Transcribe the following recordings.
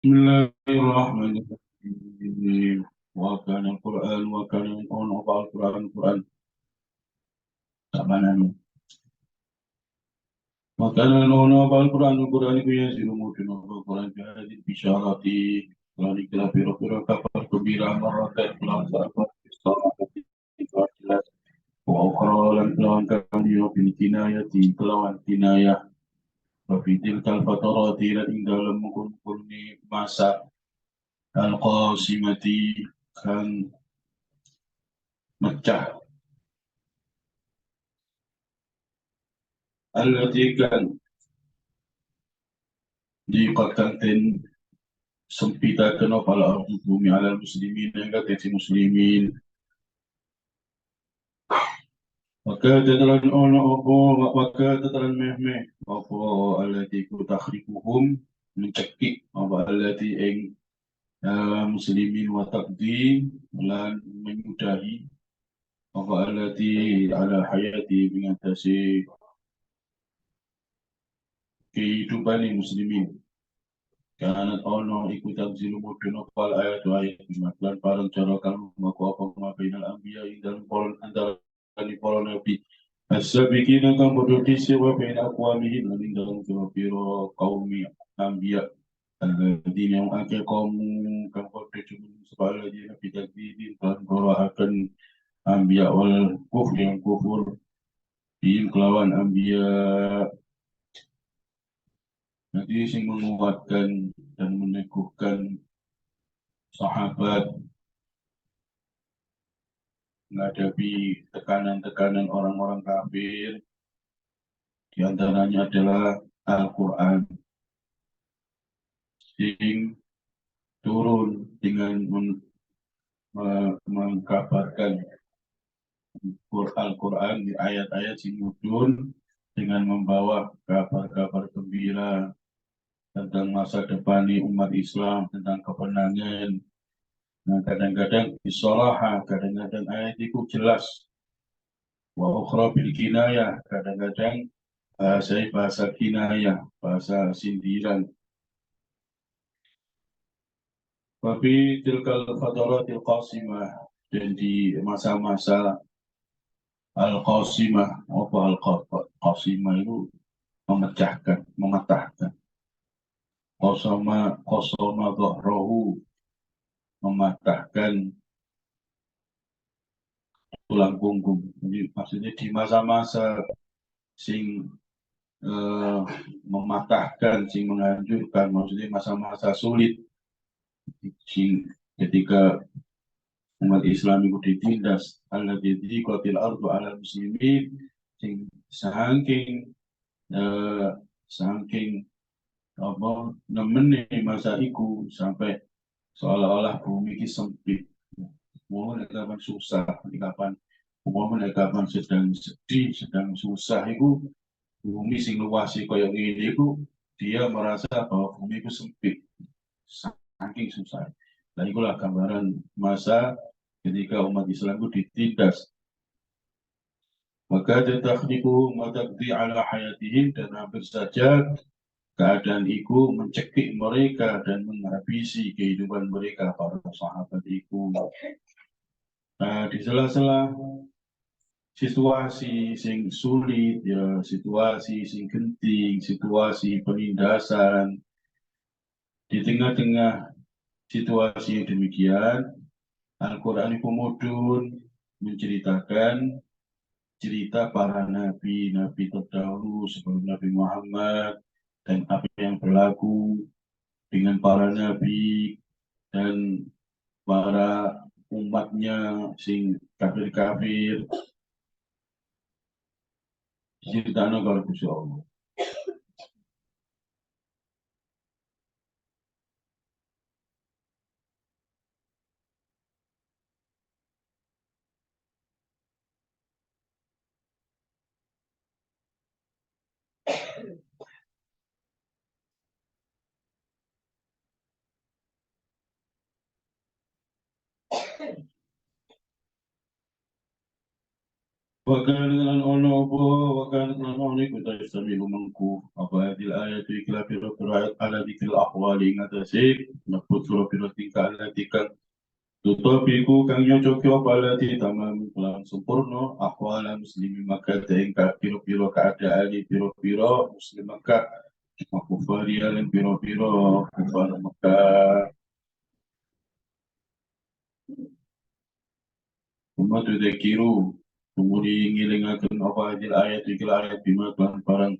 Bismillahirrahmanirrahim. Wa kana al-Qur'an tak mana ni. Wa kana al-Qur'an iku yasiru mudun Al-Qur'an bihadil bisyarati Qur'an ikila pira-pira kabar gembira marrakan kelawan sahabat bistarati jelas wa ukhra lan kelawan kaliyo bil kinayati kelawan kinayah wa fitil kal fatarati lan ing dalem mengkuni masa al-qasimati kan mecah allati kan diqatatin sempitakan pala ardu bumi ala muslimin yang kata muslimin maka tetelan ono opo maka tetelan meh opo alati ku takhriquhum mencekik apa alati ing muslimin wa taqdi lan menyudahi apa alati ala hayati mengatasi kehidupan muslimin. Kanat ono iku tanzilu mudun opal ayat lan parang cara kamu maku apa mabinal anbiya dalam polon antara ni polon nabi as-sabiqina kang bodoh disi wa bain aqwamihim lan ing dalam pira-pira kaumi anbiya alladzina yang akeh kaum kang bodoh cuma sebala di nabi takdidin kan akan anbiya wal kufur yang kufur bihim kelawan anbiya. Nanti sing menguatkan dan meneguhkan sahabat menghadapi tekanan-tekanan orang-orang kafir, di antaranya adalah Al-Quran yang turun dengan mengkabarkan Al-Quran di ayat-ayat sing mudun dengan membawa kabar-kabar gembira tentang masa depan umat Islam, tentang kebenangan. Nah, kadang-kadang disolaha, kadang-kadang ayat itu jelas. Wa ukhra bil kinayah, kadang-kadang bahasa kinayah, bahasa sindiran. Tapi tilkal fataratil qasimah dan di masa-masa al-qasimah, apa al-qasimah itu memecahkan, mematahkan. Qasama dhahrahu, mematahkan tulang punggung. Jadi maksudnya di masa-masa sing mematahkan, sing menghancurkan, maksudnya masa-masa sulit, sing ketika umat Islam itu ditindas alladzi qatil ardu ala muslimin sing saking eh, saking apa nemene masa iku sampai seolah-olah bumi ini sempit. Mau kapan susah, kapan mau kapan sedang sedih, sedang susah itu bumi sing luas koyo ngene iku dia merasa bahwa bumi itu sempit saking susah. Dan itulah gambaran masa ketika umat Islam itu ditindas. Maka takhniku matakdi ala hayatihim dan hampir saja keadaan itu mencekik mereka dan menghabisi kehidupan mereka para sahabat itu. Nah, di sela-sela situasi sing sulit ya, situasi sing genting, situasi penindasan, di tengah-tengah situasi demikian, Al-Quran itu mudun menceritakan cerita para nabi terdahulu sebelum Nabi Muhammad dan apa yang berlaku dengan para nabi dan para umatnya sing kafir-kafir diceritakan kalau Gusti Allah. Wakan dengan ono apa, wakan dengan ono iku sami'u mengku apa hadil ayat ikla piro ayat ala dikil ahwali ngatasi nakut piro tingkah latikan tutopiku kang nyocoki apa lati tamam kelan sempurna ahwala muslimi maka tingkah piro keadaan piro muslim maka makufari alam piro kufar maka Uma tudakiru kemudian ngilingakan apa hadil ayat ikla ayat bima kelan parang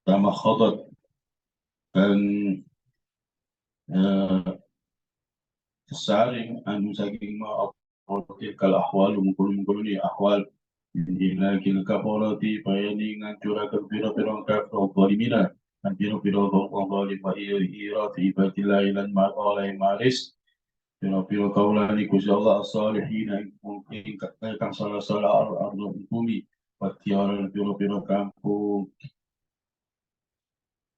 tamah khodat dan kesaring anu saking ma tilkal ahwal mengkulu ni ahwal ila kil kafarati bayani ngancurakan pira-pira kafir zalimina dan pira-pira zalim wa irati ibadillah ilan ma'alai maris pira-pira kaulani kusi Allah as-salihin mungkin kang salah-salah ardu bumi wa tiaran pira-pira kampung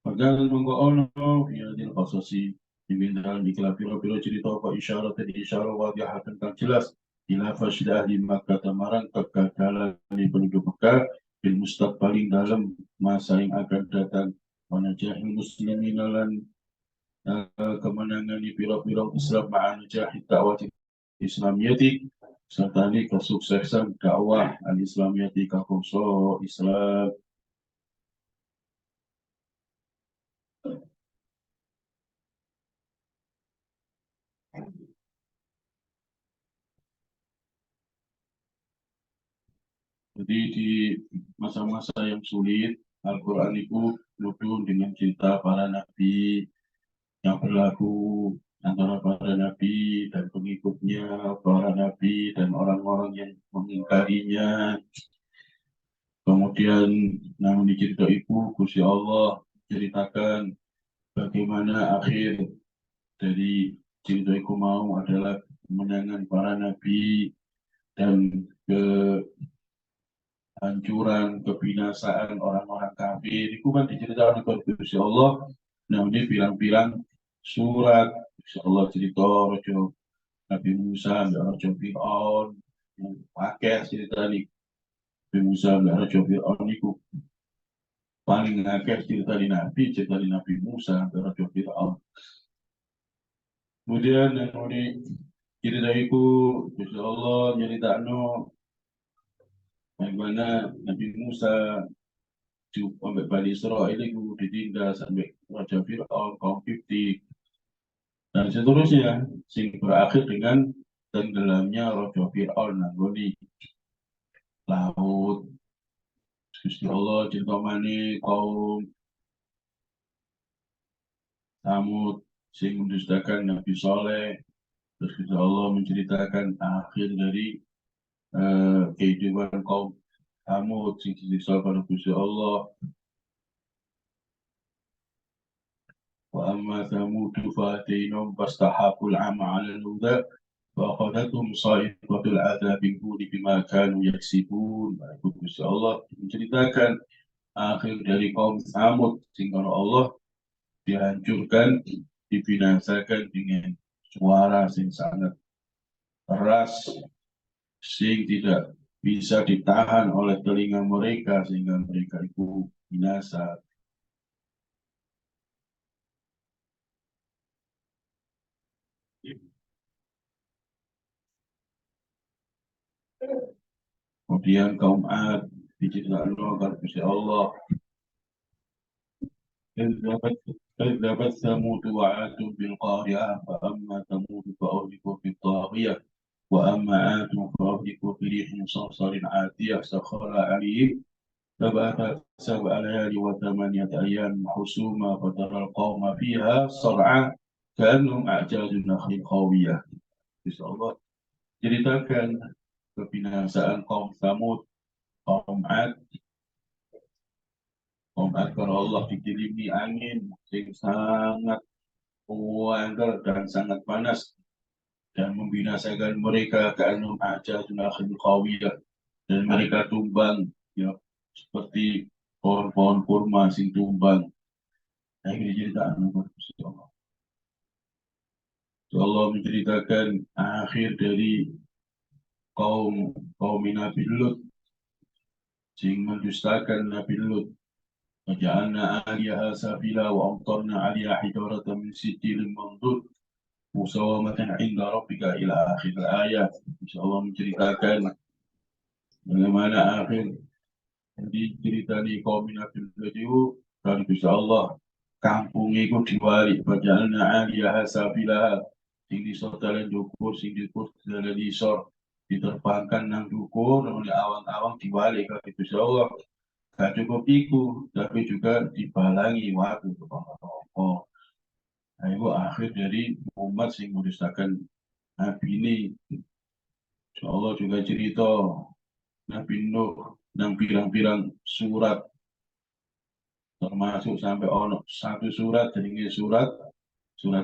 Pagdating monggo ono ya din qasasi dimindahan di piro-piro cerita apa isyarat dan isyarat wadihah tentang jelas ila fasid ahli Makkah tamarang kegagalan di penduduk Makkah bil mustaqbalin dalam masa yang akan datang wanajahil muslimin lan kemenangan di piro-piro Islam ma'anajahid dakwah Islamiyati serta ini kesuksesan dakwah al-Islamiyati kakumso Islam. Jadi di masa-masa yang sulit, Al-Quran itu penuh dengan cerita para nabi yang berlaku antara para nabi dan pengikutnya, para nabi dan orang-orang yang mengingkarinya. Kemudian, namun di cerita itu, Gusti Allah ceritakan bagaimana akhir dari cerita itu mau adalah kemenangan para nabi dan kehancuran, kebinasaan orang-orang kafir itu kan diceritakan oleh Gusti Allah. Nah, ini bilang-bilang surat Gusti Allah cerita rojo Nabi Musa, rojo Fir'aun, pakai cerita ini Nabi Musa, rojo Fir'aun itu paling akeh cerita di Nabi Musa, rojo Fir'aun. Kemudian yang ini cerita itu Gusti Allah cerita bagaimana Nabi Musa sampai Bani Israel itu ditinggal sampai Raja Fir'aun, kaum Kipti, dan seterusnya, sehingga berakhir dengan tenggelamnya Raja Fir'aun nanggoni laut. Gusti Allah cerita mani kaum Samud sing mendustakan Nabi Soleh. Terus Gusti Allah menceritakan akhir dari kehidupan kaum Samud sing disiksa oleh Gusti Allah. وأما ثمود فآتيناهم فاستحقوا العمى على الهدى فأخذتهم صاعقة العذاب الهون بما كانوا يكسبون. Insya Allah menceritakan akhir dari kaum Samud sehingga Allah dihancurkan, dibinasakan dengan suara yang sangat keras sehingga tidak bisa ditahan oleh telinga mereka sehingga mereka itu binasa. Kemudian kaum Ad diceritakan oleh Gusti Allah كذبت ثمود وعاد بالقارعة فأما ثمود فأهلكوا بالطاغية وأما عاد فأهلكوا بريح صرصر عاتية سخرها عليهم سبع ليال وثمانية أيام حسوما فترى القوم فيها صرعى كأنهم أعجاز نخل خاوية. Insya Allah ceritakan kebinasaan kaum Samud, kaum Ad. Kalau Allah dikirimi angin yang sangat kuat dan sangat panas dan membinasakan mereka ke anum aja sunakhil qawiyah dan mereka tumbang ya seperti pohon-pohon kurma sing tumbang. Nah, ini cerita Allah. Allah menceritakan akhir dari kaum Nabi Lut sing mendustakan Nabi Lut. Waja'alna 'aliyaha safila wa amtarna 'aliyaha hijaratan min sijilin mandud musawamatan 'inda rabbika ila akhir ayat. Insyaallah menceritakan bagaimana akhir di cerita di kaum Nabi Lut itu, kalau insyaallah kampung itu diwali waja'alna 'aliyaha safila, sing disor dalan dukur, sing dukur dalan disor diterbangkan nang dukur oleh awang-awang diwali kalau insyaallah. Gak cukup iku, tapi juga dibalangi waktu oh, nah, itu akhir dari umat sing mendustakan Nabi ini. Insya Allah juga cerita Nabi Nuh dan pirang-pirang surat, termasuk sampai ono satu surat jadi surat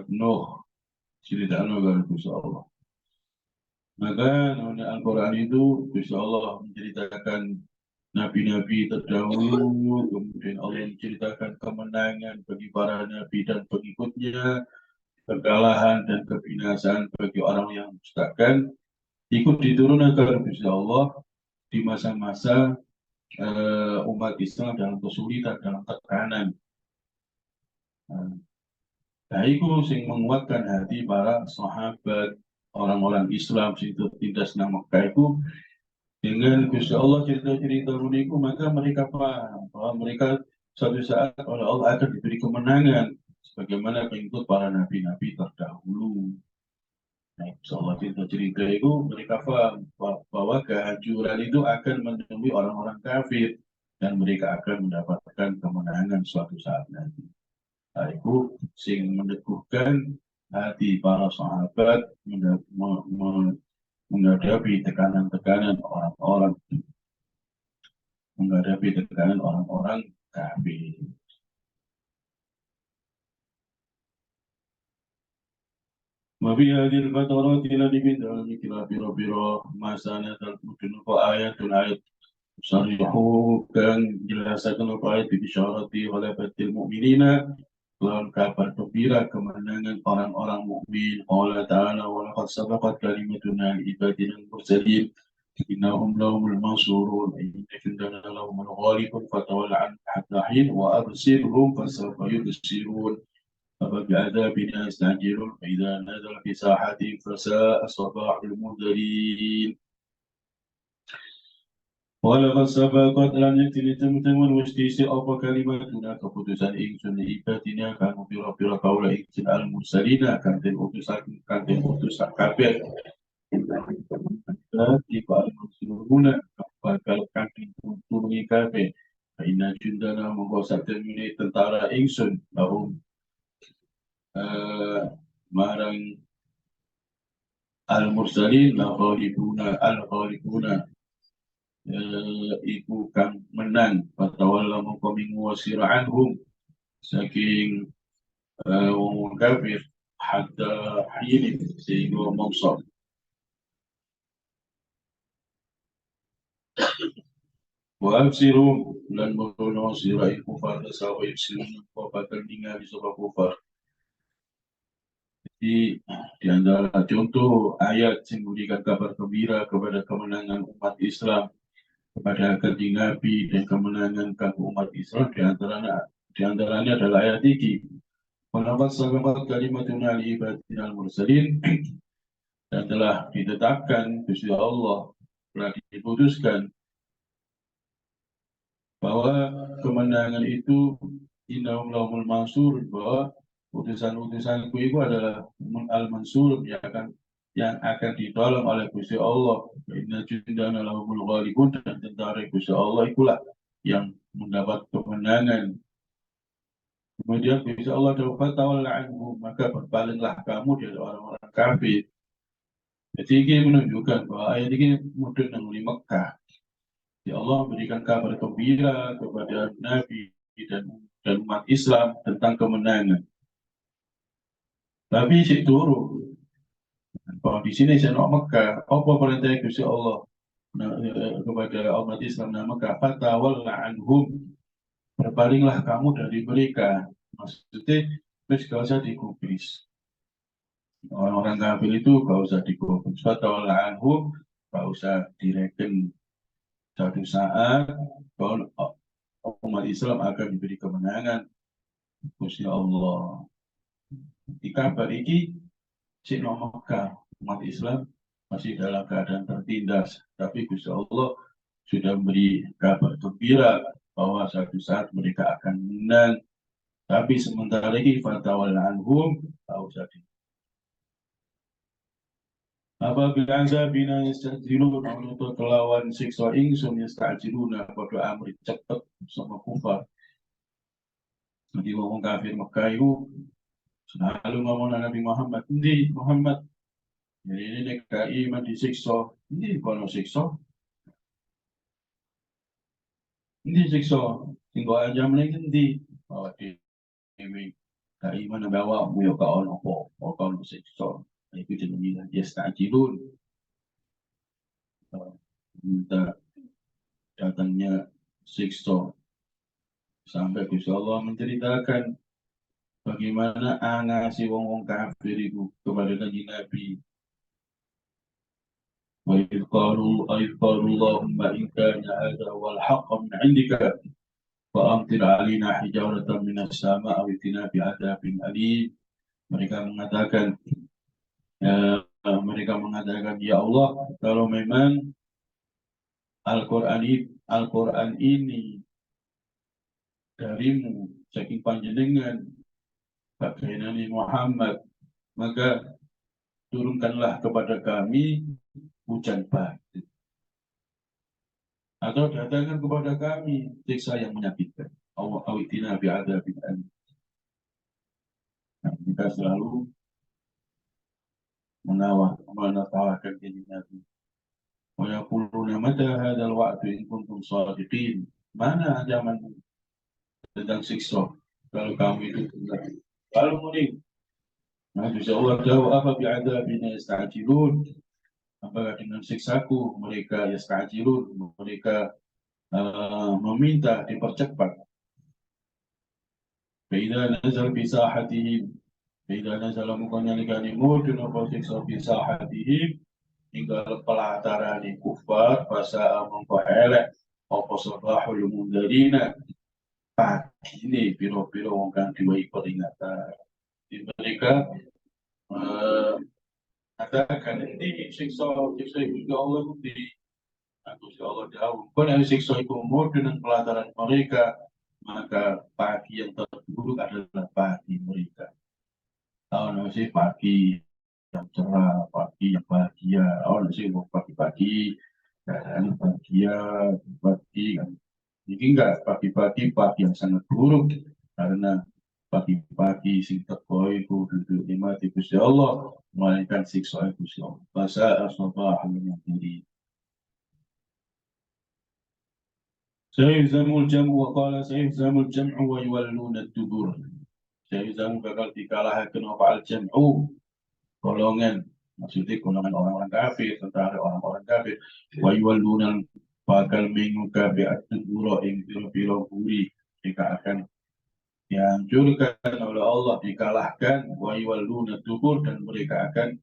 Nuh, cerita Nuh kalau Insya Allah. Maka Al-Quran itu Insya Allah menceritakan nabi-nabi terdahulu, kemudian Allah menceritakan kemenangan bagi para nabi dan pengikutnya, kekalahan dan kebinasaan bagi orang yang mendustakan. Ikut diturunkan Insya Allah di masa-masa umat Islam dalam kesulitan, dalam tekanan. Nah, itu sing menguatkan hati para sahabat, orang-orang Islam sing tertindas nang Mekah itu. Dengan Gusti Allah cerita-cerita itu, maka mereka paham bahwa mereka suatu saat oleh Allah akan diberi kemenangan sebagaimana pengikut para nabi-nabi terdahulu. Nah, Gusti Allah cerita-cerita itu mereka paham bahwa kehancuran itu akan menemui orang-orang kafir dan mereka akan mendapatkan kemenangan suatu saat nanti. Nah, itu sing meneguhkan hati para sahabat menghadapi tekanan-tekanan orang-orang menghadapi tekanan orang-orang kafir. Wabi hadil fatarat ila dibidal mikila biro-biro masana dan mungkin ayat sarihu dan jelasakan ayat bisyarati walabatil mu'minina lawan kabar gembira kemenangan orang-orang mukmin. Allah Ta'ala wa laqad sabaqat kalimatuna li ibadina al-mursalin innahum lahumul mansurun inna jundana lahumul ghalibun fatawalla an hatta hin wa absirhum fasawfa yubsirun فبعذابنا يستعجلون فإذا نزل في ساحتهم فساء صباح المنذرين ولقد سبقت لن يكتل teman-teman wastisi apa kalimatuna keputusan ingsun ibadina kanu pira-pira kaula ingsun al-mursalina kanten utusan kabeh di al-mursaluna bakal kanten turuni kabeh inna jundana monggo satemene tentara ingsun lahum marang al-mursalin al-ghalibuna iku kang menang fatawalla mongko mingwasira anhum saking wong kafir hatta hini sehingga mongso wa absirum lan mono sira iku pada sawa ibsirun kok bakal ningali sapa kufar. Di antara contoh ayat yang memberikan kabar gembira kepada kemenangan umat Islam, kepada kanjeng Nabi dan kemenangan kanggo umat Islam, di antaranya adalah ayat ini. Walaqad sabaqat kalimatuna li ibadina al-mursalin, dan telah ditetapkan Gusti Allah, telah diputuskan bahwa kemenangan itu innahum lahumul mansur, bahwa utusan-utusanku itu adalah al-mansur yang akan ditolong oleh Gusti Allah. Inna jundana lahumul ghalibun, dan tentara Gusti Allah itulah yang mendapat kemenangan. Kemudian Gusti Allah tawalla anhum, maka berpalinglah kamu dari orang-orang kafir. Jadi ini menunjukkan bahwa ayat ini mudun di Mekah. Ya Allah memberikan kabar gembira kepada Nabi dan umat Islam tentang kemenangan. Tapi si turu, kalau di sini saya nak Mekah, apa perintah Gusti Allah kepada umat Islam dan Mekah? Fatawalla anhum, berpalinglah kamu dari mereka. Maksudnya, terus gak usah digubris. Orang-orang kafir itu gak usah digubris. Fatawalla anhum, gak usah direken. Suatu saat kalau umat Islam akan diberi kemenangan Gusti Allah. Di kabar ini si Mekah umat Islam masih dalam keadaan tertindas, tapi Gusti Allah sudah memberi kabar gembira bahwa suatu saat mereka akan menang. Tapi sementara ini fatawal anhum tak usah di. Apabila azabina yastajilun untuk kelawan siksa ingsun yastajiluna pada amri cepat sama kufar. Nanti ngomong kafir Mekah itu selalu ngomong Nabi Muhammad, ini Muhammad, jadi ini nekai iman disiksa, ini kalau siksa, ini siksa, tinggal aja mereka nanti bahwa di kai iman bawa mu ya kawan apa kawan siksa, itu jenis dia stajilun, minta datangnya siksa sampai Gusti Allah menceritakan bagaimana si wong-wong kafir itu kepada Nabi. وإذ قالوا اللهم إن كان هذا هو الحق من عندك فأمطر علينا حجارة من السماء أو ائتنا بعذاب أليم. Mereka mengatakan ya Allah, kalau memang Al-Quran ini darimu saking panjenengan bagai Nabi Muhammad, maka turunkanlah kepada kami hujan batu atau datangkan kepada kami siksa yang menyakitkan. Allah awitina bi'adzabin alim. Kita selalu menawarkan diri Nabi. Wa yaquluna mata hadzal wa'du in kuntum shadiqin. Mana zaman tentang siksa kalau kamu itu benar. Kalau murid, nah Allah jawab apa bi'adzabina yasta'jilun. Apakah dengan siksaku mereka yasta'jilun, mereka meminta dipercepat. Fa'idha nazal bisahatihim, fa'idha nazal mukanyalikan imudun apa siksa bisahatihim, hingga pelataran di kufar, fasa mengkohelek, apa sabahul mundarina, pagi ini biro-biro orang diwai peringatan. Mereka katakan ini siksa juga Allah bukti. Aku Allah jauh. Pada siksa itu dengan pelataran mereka, maka pagi yang terburuk adalah pagi mereka. Tahu sih pagi yang cerah, pagi yang bahagia. Sih pagi-pagi dan bahagia, pagi kan. Jadi enggak pagi-pagi yang sangat buruk karena pagi-pagi sing teko iku duduk nikmati Gusti Allah, melainkan siksa Gusti Allah. Fasa asbah min diri. Sayhzamul jam'u wa qala sayhzamul jam'u wa yuwalluna ad-dubur. Sayhzamu bakal dikalahkan apa al-jam'u, golongan, maksudnya golongan orang-orang kafir, tentara orang-orang kafir. Wa yuwalluna bakal mengukabi ad-dubur ing piro-piro buri, mereka akan dihancurkan oleh Allah, dikalahkan. Wa yuwalluna ad-dubur, dan mereka akan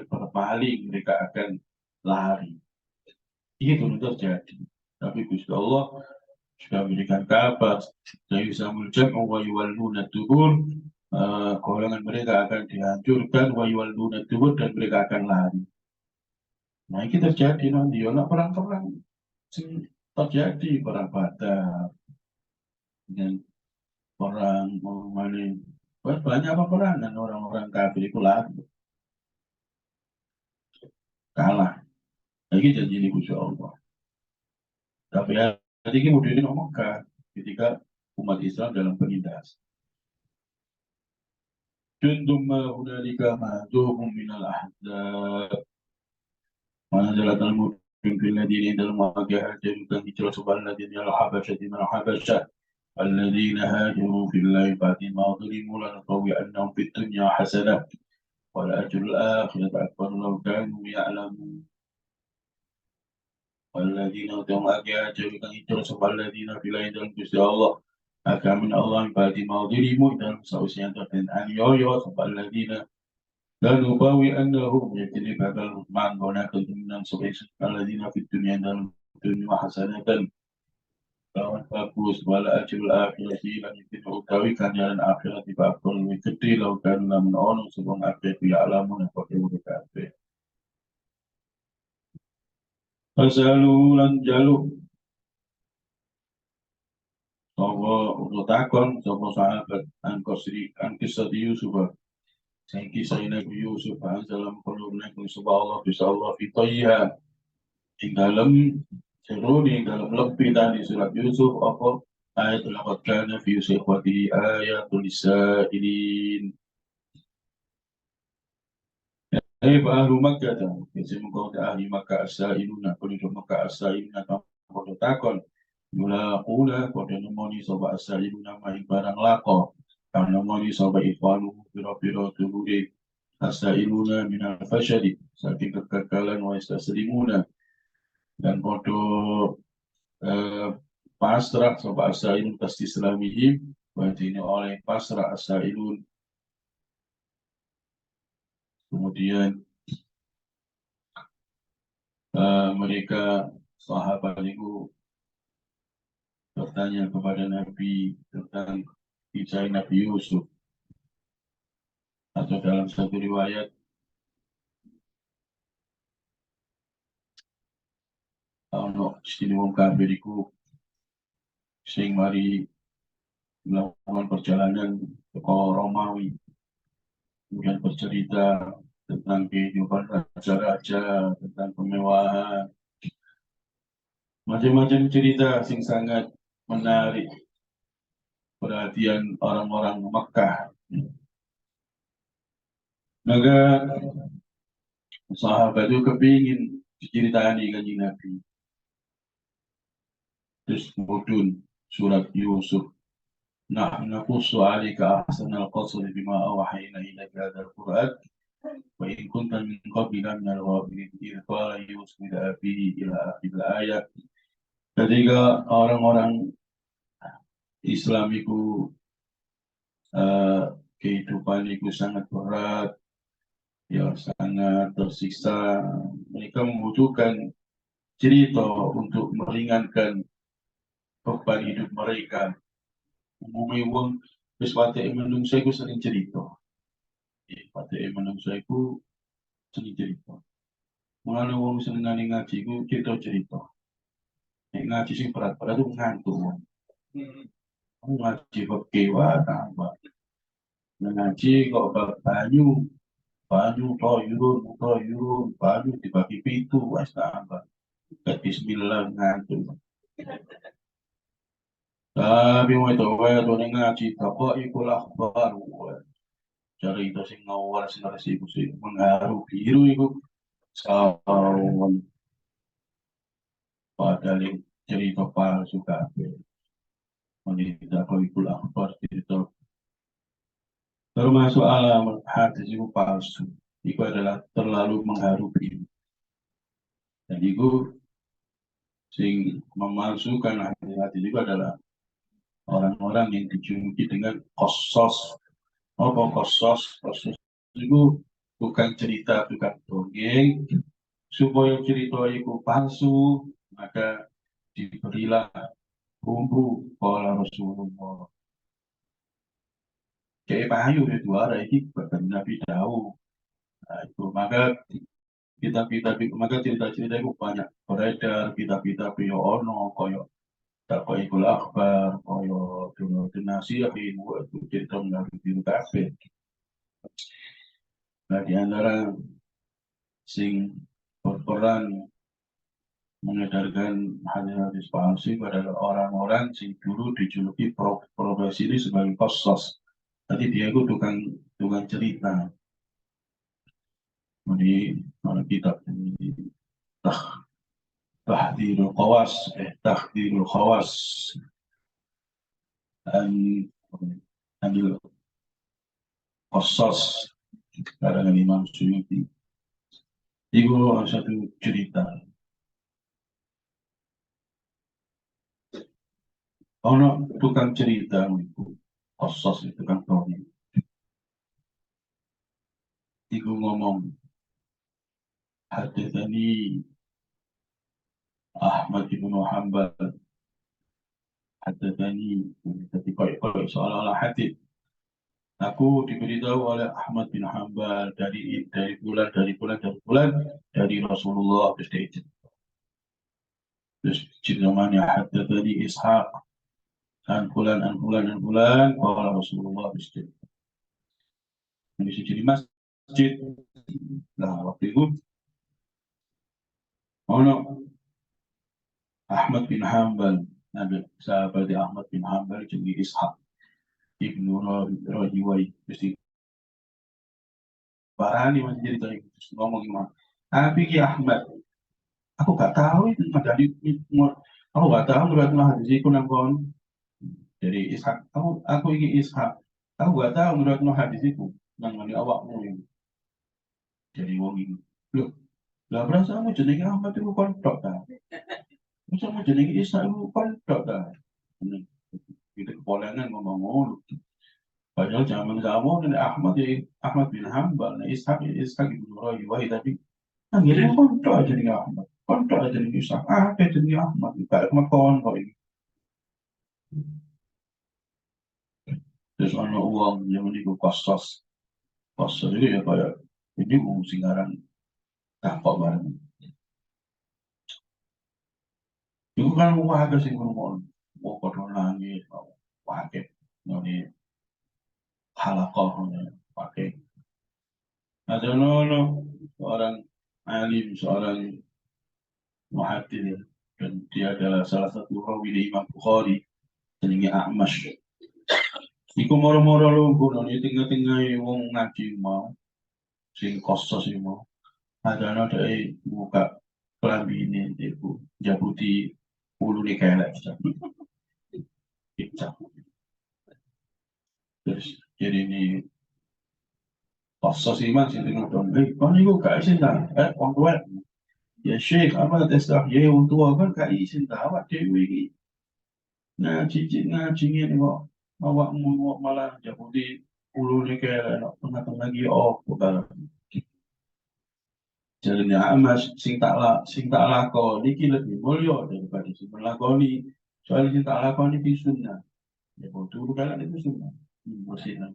berpaling, mereka akan lari. Itu terjadi. Tapi Gusti Allah sudah berikan kabar dari samul jam'u wa yuwalluna dubur, golongan mereka akan dihancurkan, wa yuwalluna dubur, dan mereka akan lari. Nah ini terjadi nanti ya, perang-perang terjadi, perang Badar dan perang mana banyak peperangan, orang-orang kafir itu lari kalah. Lagi janji ini Gusti Allah. Tapi hari ini kemudian Mekah ketika umat Islam dalam penindas. Jundum hunalika mahduhum minal ahzab. Mana jalan mungkin filladina dalam wajah jadukan hijrah subhanalladina al-habasha dinal habasha. Alladina hajaru fillahi ba'di ma zulimu lanatawi annahum fid dunya hasanah. Wal ajrul akhirati akbar law kanu ya'lamun. Walladina utam agya jadukan hijrah subhanalladina fillahi dalam Gusti Allah. Akan min Allah ba'di ma zulimu dalam sausnya dan aniaya subhanalladina lalu bawi annahum yakini bakal menggunakan keturunan sebagai alladzina fid dunya dalam dunya hasanatan lawan bagus wala ajrul akhirati lan itu utawi ganjaran akhirat iku akbar luwih gedhe laukan lamun ono sebab akeh ya alamun apa kuwi kabeh. Fasalu lan jaluk sapa untuk takon sapa sahabat angkis Yusuf sang kisah Nabi Yusuf dalam kolomnya sebab Allah bisa Allah fitoyha ing dalam seruni dalam lebih tadi surat Yusuf apa ayat laqad kana fi ikhwatihi ayatul lisailin. Ahlu Makkah dah. Biasa mengkau ahli Makkah as-sa'iluna penduduk Makkah as-sa'iluna kamu takon mula kula pada nemoni sobat as-sa'iluna maing barang lako kamu nemoni sobat ikhwanu pira-pira tuhuri as-sa'iluna minal fasyadi saking kekekalan wa istaslimuna dan podo pasrah sobat as-sa'ilun pasti islamihim berarti ini oleh pasrah as-sa'ilun. Kemudian mereka sahabat itu bertanya kepada Nabi tentang kisah Nabi Yusuf atau dalam satu riwayat ono istimewa kafir iku sing mari melakukan perjalanan ke Romawi kemudian bercerita tentang kehidupan raja-raja, tentang kemewahan, macam-macam cerita sing sangat menarik perhatian orang-orang Mekah. Maka sahabat itu kepingin diceritani kanjeng Nabi. Terus mudun surat Yusuf. Nah, naqussu 'alaika ahsanal qasas bima awhayna ilaika hadzal Qur'an wa in kunta min qabli minal ghafilin idh qala Yusuf li abihi ila akhir ayat. Ketika orang-orang Islam itu kehidupan itu sangat berat, ya sangat tersiksa, mereka membutuhkan cerita untuk meringankan beban hidup mereka. Umumnya wong wis pateke menungso iku sering cerita. Pateke menungso iku sering cerita. Mulane wong senengane ngaji iku cerita-cerita. Nek ngaji sing berat-berat itu ngantuk wong. Ngaji fikih wae tambah. Ngaji kok banyu, toyurun, banyu dibagi pitu wis tambah. Bismillah ngantuk. Tapi mau itu wae to ngaji kok iku lah baru. Cara itu sing ngawal sing iku sing mengharu biru iku sawan padahal cerita palsu kabeh. Wanita kok iku lah cerita termasuk alamat hadis itu palsu. Itu adalah terlalu mengharu biru. Dan itu sing memalsukan hadis itu adalah orang-orang yang dijuluki dengan kosos. Apa kosos? Kosos itu bukan cerita, bukan dongeng. Supaya cerita itu palsu, maka diberilah bumbu pola Rasulullah. Kayak payu itu ada ini bahkan Nabi tahu. Nah, itu maka maka cerita-cerita itu banyak beredar, kitab-kitab yo ono koyo tak koyo ikul akbar, koyo nasihin, itu cerita menarik biru kafe. Nah, di antara sing berperan mengedarkan hadis-hadis palsu adalah orang-orang sing dulu dijuluki profesi ini sebagai kosos. Tadi dia itu tukang cerita. Jadi orang kitab ini tahdhirul khawas dan ambil kosos karangan Imam Suyuti. Itu satu cerita. Ono tukang cerita itu kosos itu kan Tony. Iku ngomong haditsani Ahmad bin Hanbal haddatsani, ketika seolah-olah hadits. Aku diberitahu oleh Ahmad bin Hanbal dari bulan dari bulan dari bulan dari Rasulullah terus namanya haddatsani Ishaq an bulan kalau Rasulullah terus di masjid. Nah, waktu itu ono Ahmad bin Hanbal, Nabi sahabat Ahmad bin Hanbal jadi Ishaq ibnu Rahiwai terus diparani masih jadi tadi terus ngomong gimana? Tapi Ki Ahmad, aku gak tahu itu ada di aku gak tahu berat hadis itu nangkon dari Ishak. Aku ingin Ishak. Aku gak tahu berat hadis itu nangkon awakmu ini. Jadi wong ini. Loh, lah berasa kamu jenenge Ahmad itu kontok ta. Masa kamu jenenge Ishak itu kontok ta. Itu kepolengan ngomong ngono. Padahal zaman kamu dan Ahmad ya Ahmad bin Hanbal, nah Ishak ya Ishak ibnu Rahiwah tapi akhirnya kontok aja dengan Ahmad. Kontok aja dengan Ishak. Ah, kayak jenenge Ahmad. Gak kemakan kok ini. Terus ada uang yang menipu kostos. Kostos itu ya kayak ini singgaran kapok bareng. Itu kan ada sih ngomong, mau kotor nangis, mau pakai, ini halakoh pakai. Ada nono seorang alim, seorang muhaddits dan dia adalah salah satu rawi dari Imam Bukhari, jenenge A'mash. Iku moro-moro lu gunung ini tinggal-tinggal wong ngaji mau, sing kostos sih mau. Ada dari buka kelambi ini itu jabuti ulu nih kayak kicap terus jadi ini kostos iman sih tengok dong kan itu gak isin dah orang tua ya syekh apa tes dah ya orang tua kan gak isin dah awak dewi ini ngaji ini kok awak mau malah jabuti ulu nih kayak tengah-tengah lagi oh bukan jadinya amas sing tak lakoni iki lebih mulia daripada sing melakoni soalnya sing tak lakoni itu sunnah ya bodoh kalian itu sunnah bersihkan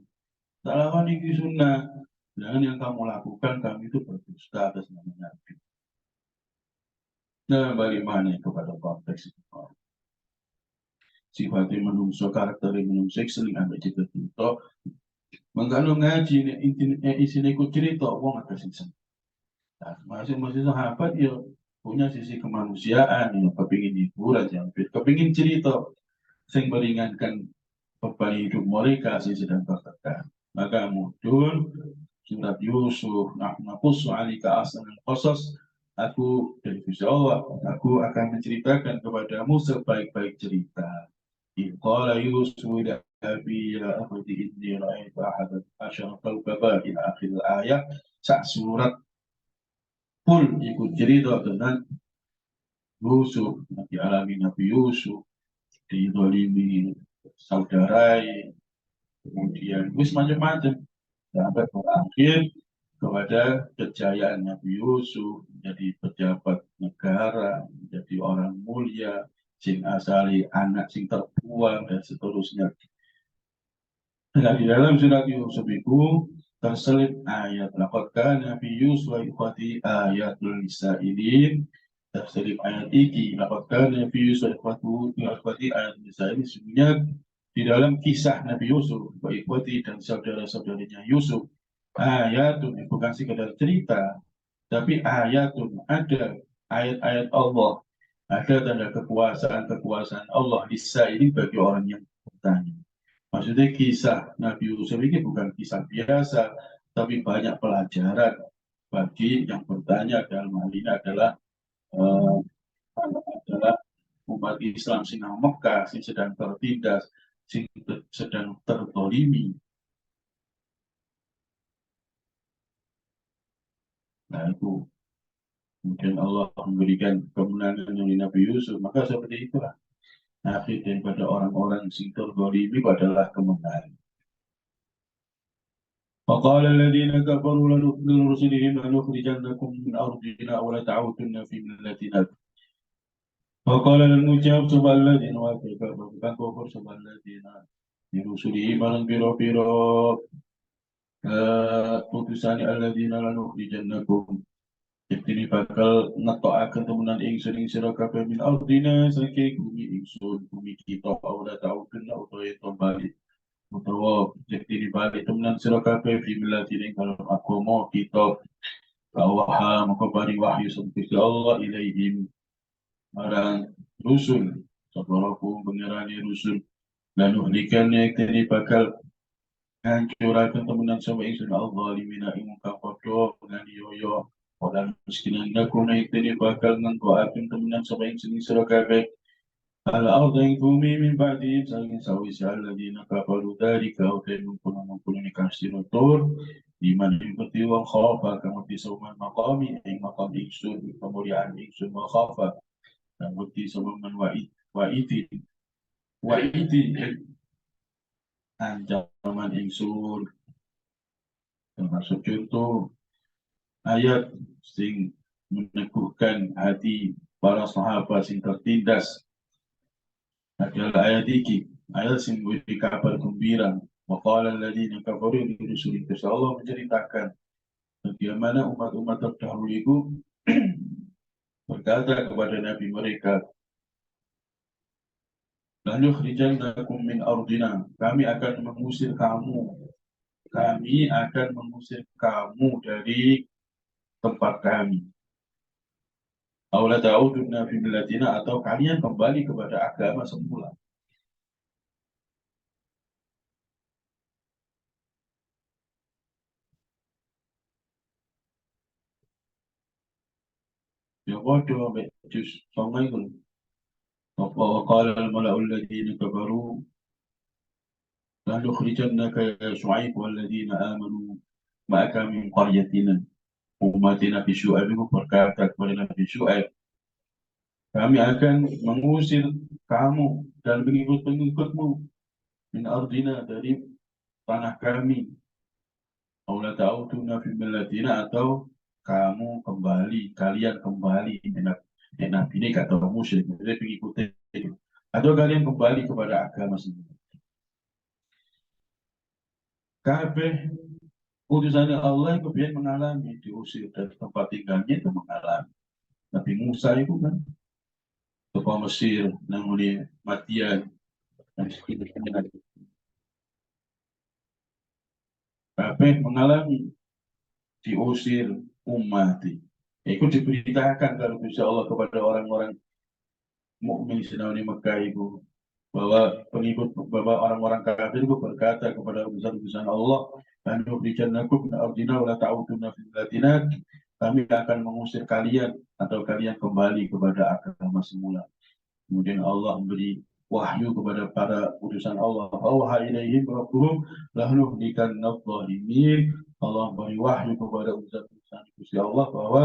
tak lakoni itu sunnah dan yang kamu lakukan kamu itu berdusta atas nama Nabi. Nah bagaimana kepada konteks itu sifatnya menungso karakter menungso sering ada cerita mengkalo ngaji intinya isinya ikut cerita wong ada sing nah, masing-masing sahabat ya punya sisi kemanusiaan yang kepingin hiburan yang kepingin cerita sing meringankan beban hidup mereka sih sedang tertekan maka mudun surat Yusuf naqussu alika ahsanal qasas aku dari Gusti Allah aku akan menceritakan kepadamu sebaik-baik cerita qala Yusuf ila abi ya abdi inni ra'aytu ahadan asyara kawkaba ila akhir ayat sak surat pun ikut cerita tentang Yusuf Nabi alami Nabi Yusuf didolimi saudarai kemudian wis macam-macam sampai berakhir kepada kejayaan Nabi Yusuf menjadi pejabat negara, menjadi orang mulia, sing asali anak sing terbuang dan seterusnya. Nah, di dalam surat Yusuf itu terselip ayat laqad kana fi Yusuf wa ikhwati ayatul lisailin terselip ayat iki laqad kana fi Yusuf wa ikhwati ayatul lisailin sebenarnya di dalam kisah Nabi Yusuf wa ikhwati dan saudara-saudaranya Yusuf ayatun bukan sekedar cerita tapi ayatun ada ayat-ayat Allah ada tanda kekuasaan Allah bisa ini bagi orang yang bertanya. Maksudnya kisah Nabi Yusuf ini bukan kisah biasa, tapi banyak pelajaran bagi yang bertanya dalam hal ini uh, adalah umat Islam sing Mekah, sing sedang tertindas, sing sedang tertolimi. Nah itu kemudian Allah memberikan kemenangan dari Nabi Yusuf, maka seperti itulah akhir daripada orang-orang sing tertolimi adalah kemenangan. وقال الذين كفروا لرسلهم لنخرجنكم من أرضنا ولا تعودن في ملتنا Waqala dan ngucap sebal ladina wa bukan kufur sebal ladina dirusuli barang piro-piro putusan alladzina lanukhrijannakum Iktini bakal ngetoaken temenan ingsun ing sira kabeh min ardina saking bumi ingsun bumi kita ora tau kena utawa itu balik utawa iktini balik temenan sira kabeh fi millatin ing dalam agama kita bahwa maka bari wahyu sampai Allah ilaihim marang rusul sabaraku pengerani rusul lalu hlikannya iktini bakal hancuraken temenan sama ingsun al-zalimina ing kapodo ngani yoyo Walau miskinan aku naik tadi bakal nganggoaken temenan sama ingsun ing sira kabeh ala arda ing bumi min ba'di saking sawise alladzina kafaru dzalika utai mungkul ni kasino tur di mana ing peti wong khafa kang di sauman maqami ing maqam ingsun kemuliaan ingsun wa khafa kang di sauman wa iti ancaman ingsun termasuk contoh ayat sing meneguhkan hati para sahabat sing tertindas adalah ayat iki ayat sing memberi kabar gembira waqala alladziina kafaru li rusulihim Allah menceritakan bagaimana umat-umat terdahulu itu berkata kepada nabi mereka lalu khrijannakum min ardina kami akan mengusir kamu dari tempat kami Aula ta'udunna fi millatina atau kalian kembali kepada agama semula. Ya bodoh ambek jus sama itu. Wa qala al-mala'u alladhina kafaru la nukhrijannaka ya Syu'aib walladhina amanu ma'aka min qaryatina. Umat Nabi Syu'aib itu berkata kepada Nabi Syu'aib, kami akan mengusir kamu dan pengikut-pengikutmu min ardina dari tanah kami. Aula ta'uduna fi millatina atau kalian kembali enak ini kata musyrik, jadi pengikutnya itu. Atau kalian kembali kepada agama sendiri. Kabeh utusannya Allah itu biar mengalami diusir dari tempat tinggalnya itu mengalami. Nabi Musa itu kan ke Mesir, namanya Matian dan sebagainya. Kabeh mengalami diusir umat. Itu diberitakan kalau insya Allah kepada orang-orang mukmin sedang di Mekah itu bahwa orang-orang kafir itu berkata kepada utusan Allah dan nukhrijannakum min ardina wa la ta'uduna fi millatina kami akan mengusir kalian atau kalian kembali kepada agama semula. Kemudian Allah memberi wahyu kepada para utusan Allah bahwa ilaihim rabbuhum lanuhlikanna adh-dhalimin. Allah beri wahyu kepada utusan Allah bahwa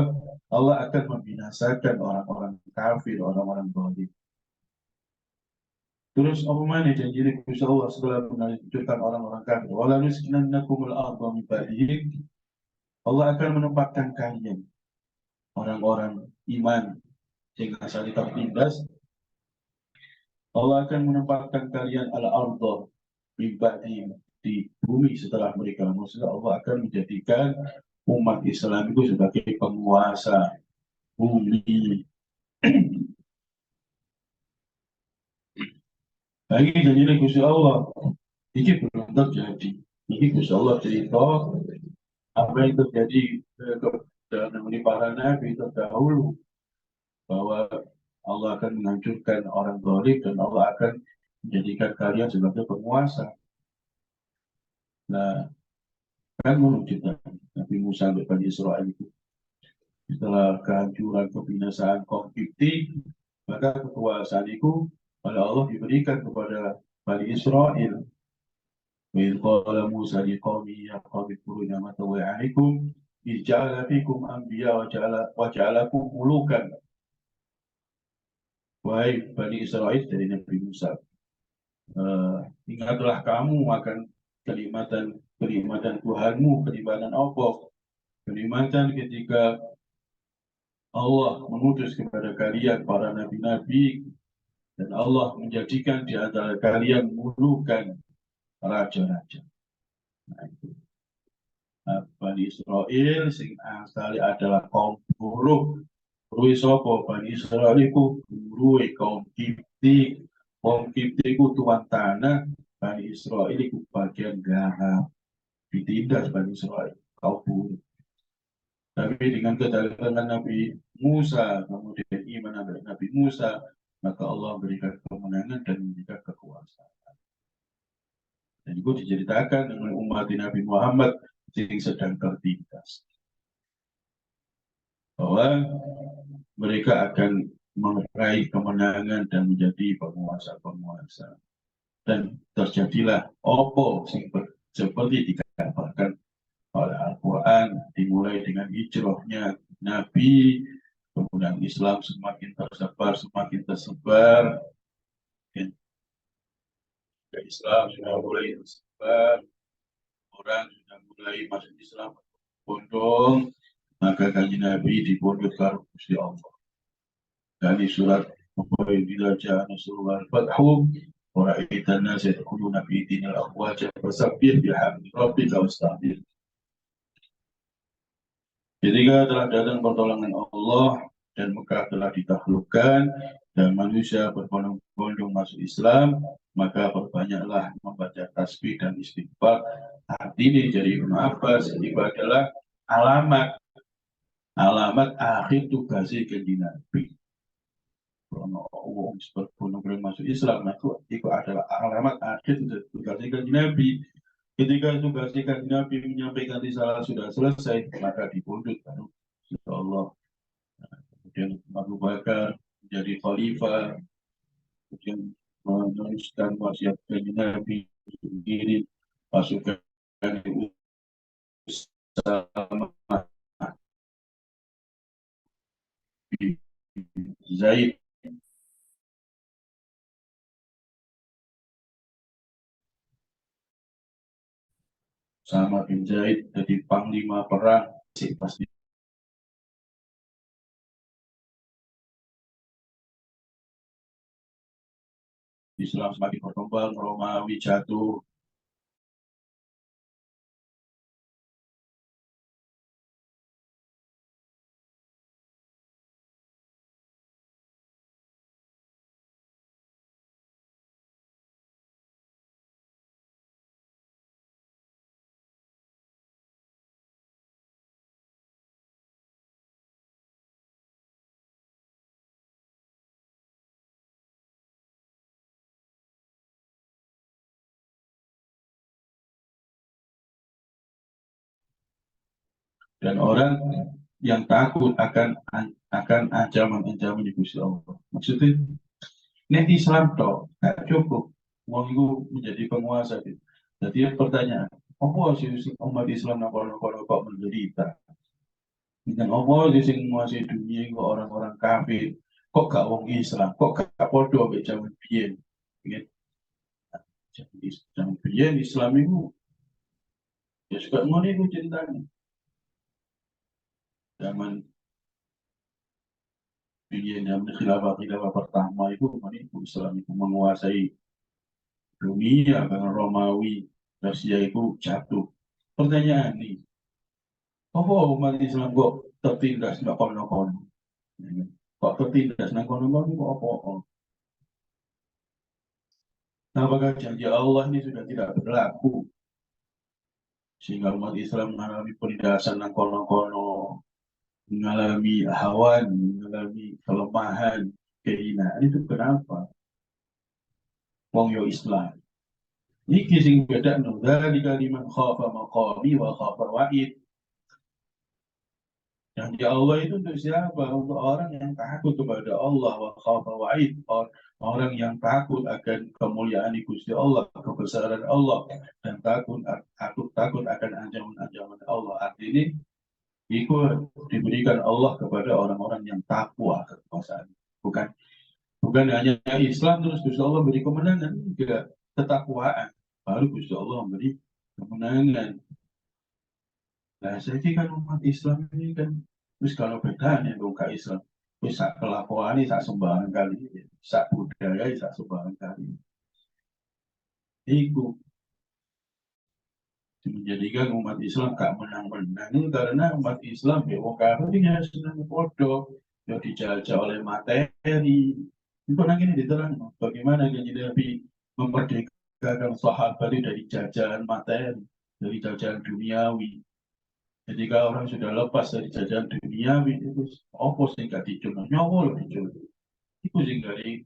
Allah akan membinasakan orang-orang kafir, orang-orang zalim. Terus apa mana janji Gusti Allah setelah menunjukkan orang-orang kafir? Wala nuskinannakumul arda min ba'dihim. Allah akan menempatkan kalian orang-orang iman yang asal tertindas. Allah akan menempatkan kalian ala arda min ba'dihim di bumi setelah mereka. Maksudnya Allah akan menjadikan umat Islam itu sebagai penguasa bumi. Lagi jadi Gusti Allah. Ini belum terjadi. Ini Gusti Allah cerita apa yang terjadi dalam para nabi terdahulu bahwa Allah akan menghancurkan orang zalim dan Allah akan menjadikan kalian sebagai penguasa. Nah, kan menunjukkan Nabi Musa dan Bani Israel itu setelah kehancuran kebinasaan kaum Kipti, maka kekuasaan itu oleh Allah diberikan kepada Bani Israel. وإذ قال موسى لقومه يا قوم اذكروا نعمة الله عليكم إذ جعل فيكم أنبياء وجعلكم ملوكا. Wahai Bani Israel dari Nabi Musa, ingatlah kamu akan kenikmatan Tuhanmu, kenikmatan Allah, kenikmatan ketika Allah mengutus kepada kalian para nabi-nabi, dan Allah menjadikan di antara kalian mulukan, raja-raja. Nah, itu. Nah, Bani Israel sing asali adalah kaum buruh. Buruh sapa? Bani Israel itu buruh kaum Kipti. Kaum Kipti itu tuan tanah, Bani Israel itu bagian garap. Ditindas Bani Israel, kaum buruh. Tapi dengan kedatangan Nabi Musa, kemudian iman Nabi Musa, maka Allah berikan kemenangan dan memberikan kekuasaan. Dan itu diceritakan dengan umat Nabi Muhammad yang sedang tertindas, bahwa mereka akan meraih kemenangan dan menjadi penguasa-penguasa. Dan terjadilah opo seperti dikatakan oleh Al-Quran, dimulai dengan hijrahnya Nabi, kemudian Islam semakin tersebar, dan Islam sudah mulai tersebar, orang sudah mulai masuk Islam, bondong, maka kaji Nabi dipondok karo Gusti Allah. Dari surat Bila Ja'a Nasrullah al-Fathu, Wara'aitan nasa yadkhuluna fi dinil afwaja fasabbih bihamdi rabbika wastaghfir. Ketika telah datang pertolongan Allah dan Mekah telah ditaklukkan dan manusia berbondong-bondong masuk Islam, maka perbanyaklah membaca tasbih dan istighfar. Artinya dari Ibnu Abbas itu adalah alamat akhir tugasnya kanjeng Nabi. Kalau orang berbondong-bondong masuk Islam, itu adalah alamat akhir tugasnya kanjeng Nabi. Ketika tugas Nabi menyampaikan risalah sudah selesai, maka dipundut baru insya Allah. Kemudian Abu Bakar menjadi khalifah, kemudian meneruskan wasiat Nabi sendiri, pasukan Usama bin Zaid jadi panglima perang. Pasti Islam semakin berkembang, Romawi jatuh, dan orang yang takut akan ancaman-ancaman di Gusti Allah. Maksudnya, nek Islam toh gak cukup, mau itu menjadi penguasa gitu. Jadi pertanyaan, apa sih umat Islam nak kok menderita? Dan apa sih menguasai dunia kok orang-orang kafir? Kok gak wong Islam? Kok gak podo ambek zaman biyen? Ingat, zaman biyen Islam itu ya suka ngono iku ceritanya. Zaman biyen zaman khilafah pertama itu Islam itu menguasai dunia karena Romawi Persia itu jatuh. Pertanyaan nih, apa umat Islam kok tertindas nggak kono-kono? Kok tertindas nggak kono-kono kok apa? Nah, apakah janji Allah ini sudah tidak berlaku sehingga umat Islam mengalami penindasan nang kono-kono, mengalami hawan, mengalami kelemahan, kehinaan itu kenapa? Wong yo Islam. Niki sing beda di kalimat khafa maqami wa khafa wa'id. Janji Allah itu untuk siapa? Untuk orang yang takut kepada Allah, wa khafa wa'id. Orang yang takut akan kemuliaan Gusti Allah, kebesaran Allah, dan takut akan ancaman-ancaman Allah. Artinya itu diberikan Allah kepada orang-orang yang takwa kekuasaan. Bukan bukan hanya Islam terus Gusti Allah beri kemenangan, juga ketakwaan. Baru Gusti Allah memberi kemenangan. Nah, saya kan umat Islam ini kan Terus kalau bedanya dong gak Islam, wis sak kelakuane sak sembarangan kali, sak budaya sak sembarangan kali. Iku menjadikan umat Islam gak menang-menang karena umat Islam ya wong kafir ya senang podo, ya dijajah oleh materi. Itu nang ini diterang bagaimana kanjeng Nabi memerdekakan sahabat itu dari jajahan materi, dari jajahan duniawi. Ketika orang sudah lepas dari jajahan duniawi itu apa sih gak diculno nyawa loh diculno. Itu sing dari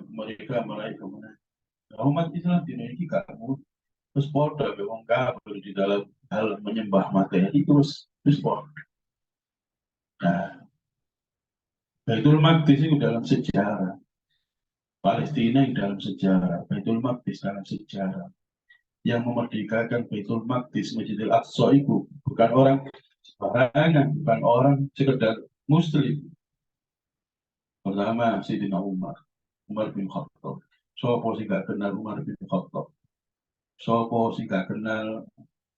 mereka meraih kemenangan. Nah, umat Islam di Indonesia kamu terus podo ke wong kafir di dalam hal menyembah materi terus podo. Nah, Baitul Maqdis itu dalam sejarah Palestina yang dalam sejarah, Baitul Maqdis dalam sejarah yang memerdekakan Baitul Maqdis Masjidil Aqsa itu bukan orang sembarangan, bukan orang sekedar Muslim. Pertama Sayyidina Umar bin Khattab. Sopo sih gak kenal Umar bin Khattab? Sopo sih gak kenal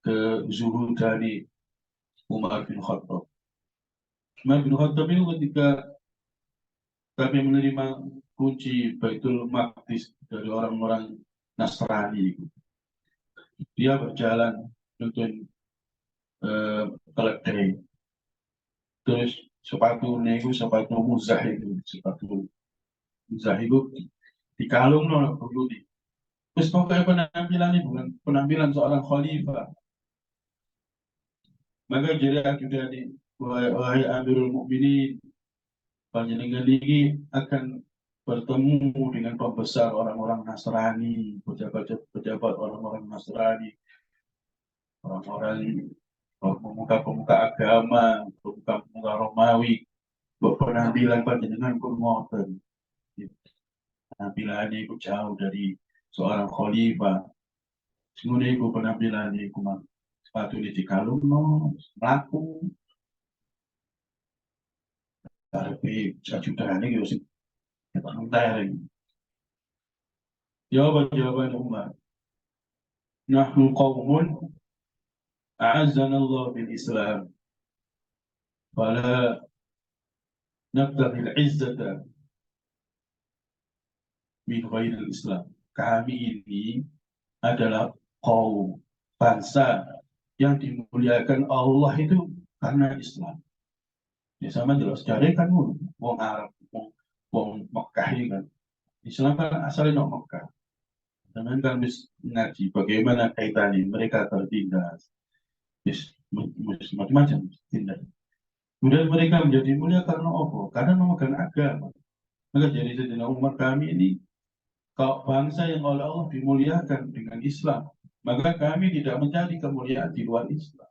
ke Zuhudani Umar bin Khattab? Umar bin Khattab itu ketika kami menerima kunci Baitul Maqdis dari orang-orang Nasrani, dia berjalan menuntun keledai. Terus sepatu muzah itu dikalung dulu nih. Terus pokoknya penampilan ini bukan penampilan seorang khalifah. Maka jadi juga di wahai Amirul Mukminin, panjenengan ini akan bertemu dengan pembesar orang-orang Nasrani, pejabat-pejabat orang-orang Nasrani, orang-orang pemuka-pemuka agama, pemuka-pemuka Romawi, penampilan panjenengan pun ngoten. Penampilannya itu jauh dari seorang khalifah. Semuanya itu penampilannya itu mah sepatu di kalung no, melaku, tapi sejutaan ini gitu sih, kita nonton. Jawaban Umar, nahnu qawmun a'azzana Allah bil Islam, fala nabtaghi al-izzata min ghairil Islam. Kami ini adalah kaum bangsa yang dimuliakan Allah itu karena Islam. Ya sama jelas cari kan wong Arab, wong Mekah ini kan. Islam kan asalnya no Mekah. Dengan kan bis ngaji bagaimana kaitannya mereka tertindas, bis macam-macam tindas. Kemudian mereka menjadi mulia karena apa? Karena memegang agama. Maka jadi Sayyidina Umar kami ini kalau bangsa yang oleh Allah dimuliakan dengan Islam, maka kami tidak mencari kemuliaan di luar Islam.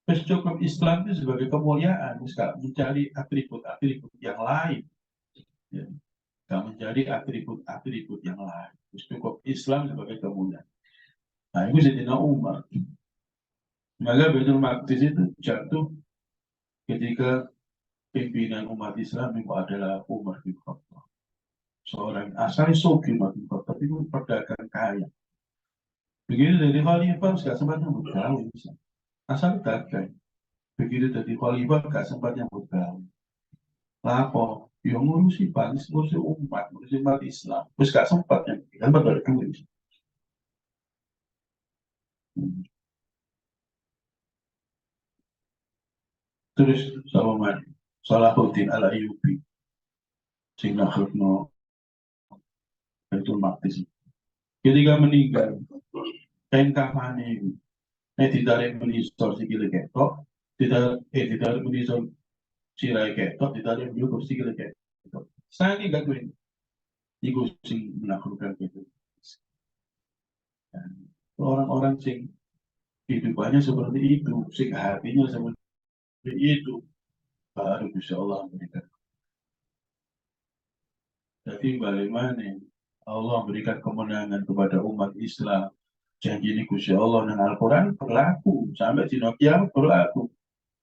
Terus cukup Islam itu sebagai kemuliaan, tidak mencari atribut-atribut yang lain. Ya. Tidak mencari atribut-atribut yang lain. Terus cukup Islam sebagai kemuliaan. Nah, itu Sayyidina Umar. Maka Baitul Maqdis itu jatuh ketika pimpinan umat Islam itu adalah Umar bin Khattab. Seorang asal Sogi Umar bin Khattab itu pedagang kaya. Begitu dari khalifah, nggak sempat nyambut gawe. Asal dagang. Begitu dari khalifah, nggak sempat nyambut gawe. Lapo, yang ngurusi bangsa, ngurusi umat Islam. Terus gak sempat ya, kan pada duit. Terus sama Salahuddin Al-Ayyubi, sing nakhutno Baitul Maqdis. Ketika meninggal, kain kafane itu, ditarik menisor sikile ketok, ditarik menisor sirai ketok, ditarik menisor sikile ketok. Saking gak duit, iku sing menaklukkan itu. Orang-orang sing hidupannya seperti itu, sing hatinya seperti itu, baru bisa Allah memberikan. Jadi bagaimana Allah memberikan kemenangan kepada umat Islam. Janji ini Gusti Allah dan Al-Quran berlaku sampai di Nokia berlaku.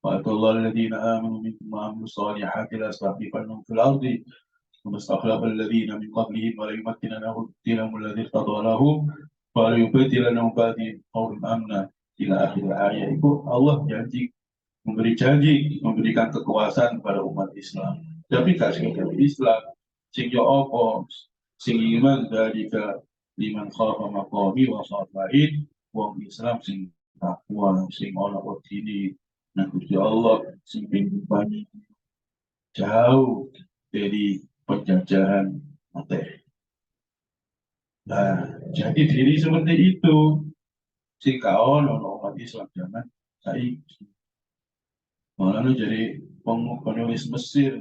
Wa Allah alladziina aamanu minkum wa 'amilus shalihati la yastakhlifannahum fil ardi kama istakhlafa alladziina min qablihim wa la yumakkinanna lahum dinahum alladzi irtadaa lahum wa la yubaddilannahum ba'dahum qawlan amna ila akhir ayat. Itu Allah janji memberi janji memberikan kekuasaan kepada umat Islam. Tapi gak sekedar Islam, sing yo opo, sing iman dari ke liman khafa maqami wa khafaid, wong Islam sing takwa, sing ana wedine nang Gusti Allah, sing pingin jauh dari penjajahan materi. Nah, jadi diri seperti itu, si kawan umat Islam zaman saiki. Malah jadi penulis Mesir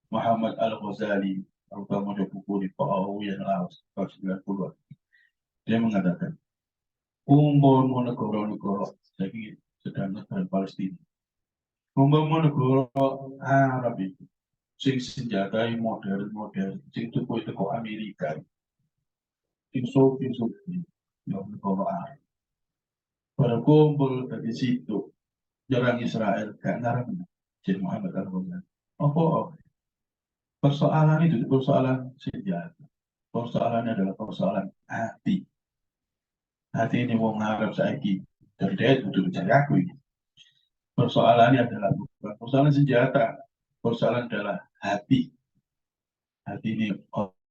Muhammad Al-Ghazali, terutama di buku di PAU yang lawas tahun 90-an. Dia mengatakan, umpama negara-negara, jadi sedang negara Palestina, umpama negara Arab itu, sing senjatai modern-modern, sing itu kok Amerika, sing Soviet, yang negara Arab. Berkumpul dari situ, nyerang Israel, gak ngarang, jadi Muhammad Al-Ghazali. Apa? Persoalan itu persoalan senjata. Persoalannya adalah persoalan hati. Hati ini wong Arab saiki dari dia butuh mencari aku ini. Persoalannya adalah bukan persoalan senjata. Persoalan adalah hati. Hati ini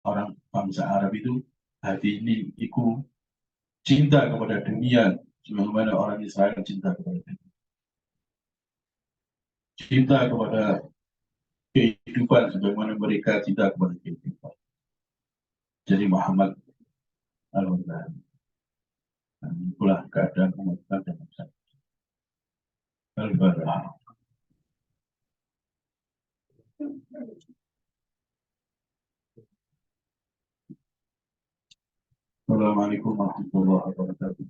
orang bangsa Arab itu hati ini ikut cinta kepada dunia sebagaimana orang Israel cinta kepada dunia. Cinta kepada kehidupan sebagaimana mereka cinta kepada kehidupan. Jadi Muhammad Al-Ghazali. Itulah keadaan umat Islam dan bangsa. Al-Fatihah. Assalamualaikum warahmatullahi wabarakatuh.